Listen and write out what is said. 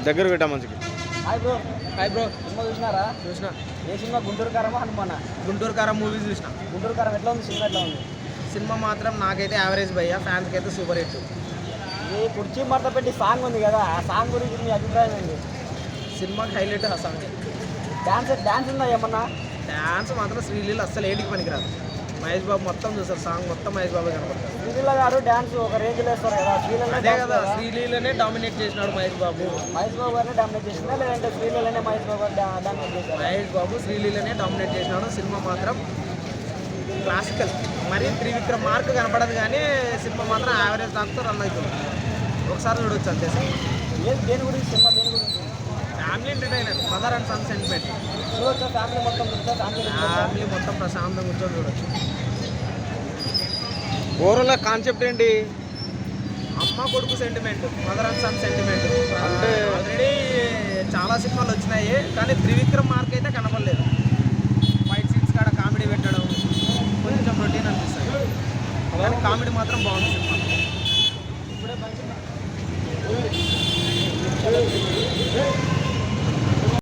దగ్గర పెట్టా మంచిగా. Hi bro. Hi bro. Cinema చూసినారా? చూసిన. ఏ సినిమా? గుంటూరు కారమా హనుమానా? గుంటూరు కారం మూవీ చూసిన. గుంటూరు కారం ఎట్లా ఉంది? సినిమా ఎట్లా ఉంది? సినిమా మాత్రం నాకైతే యావరేజ్ భయ్యా, ఫ్యాన్స్కి అయితే సూపర్ హిట్. ఈ కుర్చీ మడత పెట్టి సాంగ్ ఉంది కదా, ఆ సాంగ్ గురించి మీ అభిప్రాయం ఏంటి? సినిమాకి హైలైట్ ఆ సాంగ్. డాన్స్ ఉందా ఏమన్నా? డ్యాన్స్ మాత్రం శ్రీలీల అస్సలు ఏడికి పనికిరాదు. మహేష్ బాబు మొత్తం చూస్తారు, సాంగ్ మొత్తం మహేష్ బాబు కనపడతారు. శ్రీలీల గారు డ్యాన్స్ ఒక రేంజ్లో వేస్తారు కదా, శ్రీలీల అదే కదా, శ్రీలీలనే డామినేట్ చేసినాడు మహేష్ బాబు. మహేష్ బాబు గారిని డామినేట్ చేసిందా, లేదంటే శ్రీలీలనే మహేష్ బాబు గారు డామినేట్ చేశారు? మహేష్ బాబు శ్రీలీలనే డామినేట్ చేసినాడు. సినిమా మాత్రం క్లాసికల్. మరి త్రివిక్రమ్ మార్క్ కనపడదు కానీ సినిమా మాత్రం యావరేజ్ దాంతో రన్ అవుతుంది. ఒకసారి చూడొచ్చు అంతే సార్. దేని గురించి సినిమా? దేని గురించి? Family entertainer, mother and son sentiment. చూడొచ్చా? ఫ్యామిలీ మొత్తం చూడొచ్చా? ఫ్యామిలీ మొత్తం ప్రశాంతంగా కూర్చొని చూడొచ్చు. ఓవరాల్ కాన్సెప్ట్ ఏంటి? అమ్మ కొడుకు sentiment, mother and son sentiment. అంటే ఆల్రెడీ చాలా సినిమాలు వచ్చినాయి కానీ త్రివిక్రమ్ మార్క్ అయితే కనపడలేదు. ఫైట్ సీన్స్ కాడ కామెడీ పెట్టడం కొంచెం రొటీన్ అనిపిస్తుంది, కానీ కామెడీ మాత్రం బాగుంది సినిమా. ఇప్పుడే మంచి